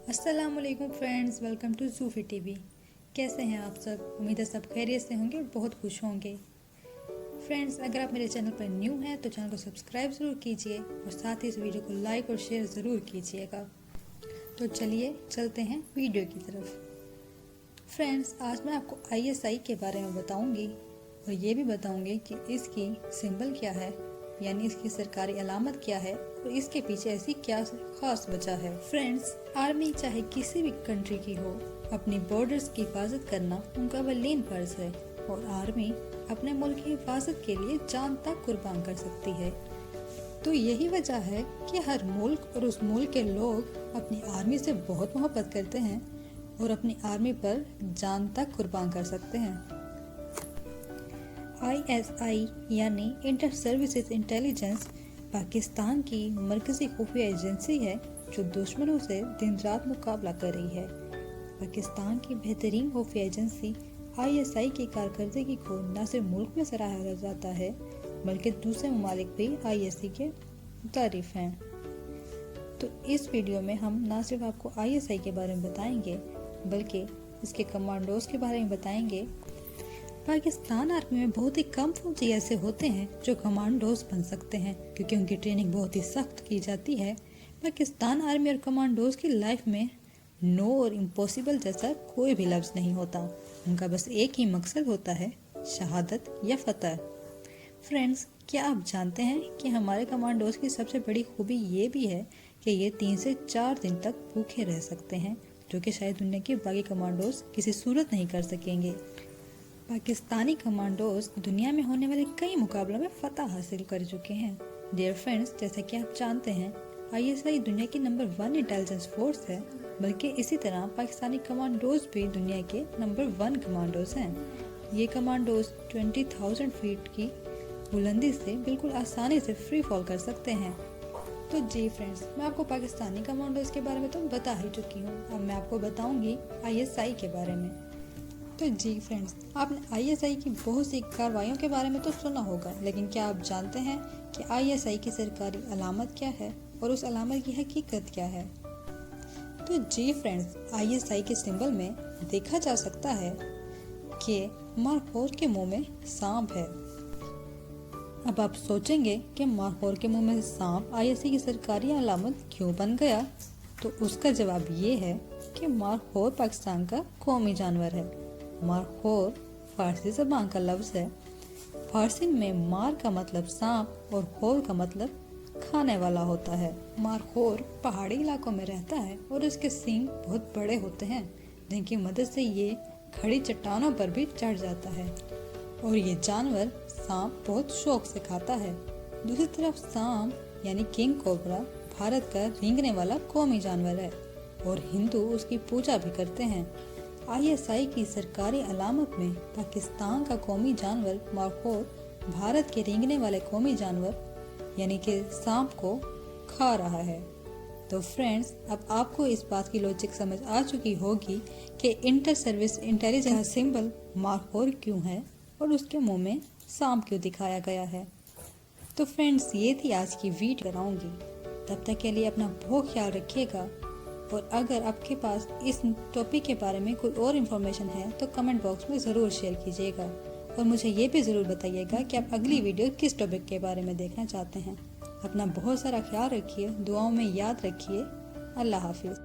अस्सलाम वालेकुम friends, welcome to Sufi TV. कैसे हैं आप सब? उम्मीद है सब खैरियत से होंगे और बहुत खुश होंगे। फ्रेंड्स, अगर आप मेरे चैनल पर न्यू हैं तो चैनल को सब्सक्राइब ज़रूर कीजिए और साथ ही इस वीडियो को लाइक और शेयर ज़रूर कीजिएगा। तो चलिए चलते हैं वीडियो की तरफ। फ्रेंड्स, आज मैं आपको ISI के बारे में बताऊंगी और ये भी बताऊंगी कि इसकी सिंबल क्या है, यानी इसकी सरकारी अलामत क्या है और इसके पीछे ऐसी क्या खास वजह है। फ्रेंड्स, आर्मी चाहे किसी भी कंट्री की हो, अपनी बॉर्डर्स की हिफाजत करना उनका वलीन फर्ज है और आर्मी अपने मुल्क की हिफाजत के लिए जान तक कुर्बान कर सकती है। तो यही वजह है कि हर मुल्क और उस मुल्क के लोग अपनी आर्मी से बहुत मोहब्बत करते हैं और अपनी आर्मी पर जान तक कुर्बान कर सकते हैं। ISI यानी इंटर सर्विसेज इंटेलिजेंस पाकिस्तान की मरकजी खुफिया एजेंसी है जो दुश्मनों से दिन रात मुकाबला कर रही है। पाकिस्तान की बेहतरीन खुफिया एजेंसी ISI की कारकर्दगी को न सिर्फ मुल्क में सराहा जाता है बल्कि दूसरे ममालिक भी ISI के तारीफ हैं। तो इस वीडियो में हम न सिर्फ आपको ISI के बारे में बताएंगे बल्कि इसके कमांडोज के बारे में बताएंगे। पाकिस्तान आर्मी में बहुत ही कम फौजी ऐसे होते हैं जो कमांडोज बन सकते हैं क्योंकि उनकी ट्रेनिंग बहुत ही सख्त की जाती है। पाकिस्तान आर्मी और कमांडोज की लाइफ में नो और इम्पॉसिबल जैसा कोई भी लफ्ज़ नहीं होता। उनका बस एक ही मकसद होता है, शहादत या फतह। फ्रेंड्स, क्या आप जानते हैं कि हमारे कमांडोज की सबसे बड़ी खूबी ये भी है कि ये 3 से 4 दिन तक भूखे रह सकते हैं, जो कि शायद दुनिया के बाकी कमांडोज किसी सूरत नहीं कर सकेंगे। पाकिस्तानी कमांडोज दुनिया में होने वाले कई मुकाबलों में फतह हासिल कर चुके हैं। डियर फ्रेंड्स, जैसा कि आप जानते हैं ISI दुनिया की नंबर 1 इंटेलिजेंस फोर्स है, बल्कि इसी तरह पाकिस्तानी कमांडोज भी दुनिया के नंबर 1 कमांडोज हैं। ये कमांडोज 20,000 फीट की बुलंदी से बिल्कुल आसानी से फ्री फॉल कर सकते हैं। तो जी फ्रेंड्स, मैं आपको पाकिस्तानी कमांडोज के बारे में तो बता ही चुकी हूँ। अब मैं आपको बताऊंगी ISI के बारे में। तो जी फ्रेंड्स, आपने ISI की बहुत सी कार्रवाइयों के बारे में तो सुना होगा, लेकिन क्या आप जानते हैं कि ISI की सरकारी अलामत क्या है और उस अलामत की हकीकत क्या है? तो जी फ्रेंड्स, ISI के सिंबल में देखा जा सकता है कि मारखोर के मुंह में सांप है। अब आप सोचेंगे कि मारखोर के मुंह में सांप ISI की सरकारी अलामत क्यों बन गया? तो उसका जवाब ये है कि मारखोर पाकिस्तान का कौमी जानवर है। मारखोर फारसी ज़बान का लफ्ज़ है। फारसी में मार का मतलब सांप और खोर का मतलब खाने वाला होता है। मारखोर पहाड़ी इलाकों में रहता है और इसके सींग बहुत बड़े होते हैं, जिनकी मदद से ये खड़ी चट्टानों पर भी चढ़ जाता है और ये जानवर सांप बहुत शौक से खाता है। दूसरी तरफ सांप यानी किंग कोबरा भारत का रेंगने वाला कौमी जानवर है और हिंदू उसकी पूजा भी करते हैं। ISI की सरकारी अलामत में पाकिस्तान का कौमी जानवर मारखोर भारत के रेंगने वाले कौमी जानवर यानी कि सांप को खा रहा है। तो फ्रेंड्स, अब आपको इस बात की लॉजिक समझ आ चुकी होगी कि इंटर सर्विस इंटेलिजेंस का सिंबल मारखोर क्यों है और उसके मुंह में सांप क्यों दिखाया गया है। तो फ्रेंड्स, ये थी आज की वीडियो कराऊंगी। तब तक के लिए अपना बहुत ख्याल रखिएगा और अगर आपके पास इस टॉपिक के बारे में कोई और इन्फॉर्मेशन है तो कमेंट बॉक्स में ज़रूर शेयर कीजिएगा और मुझे ये भी ज़रूर बताइएगा कि आप अगली वीडियो किस टॉपिक के बारे में देखना चाहते हैं। अपना बहुत सारा ख्याल रखिए, दुआओं में याद रखिए। अल्लाह हाफिज़।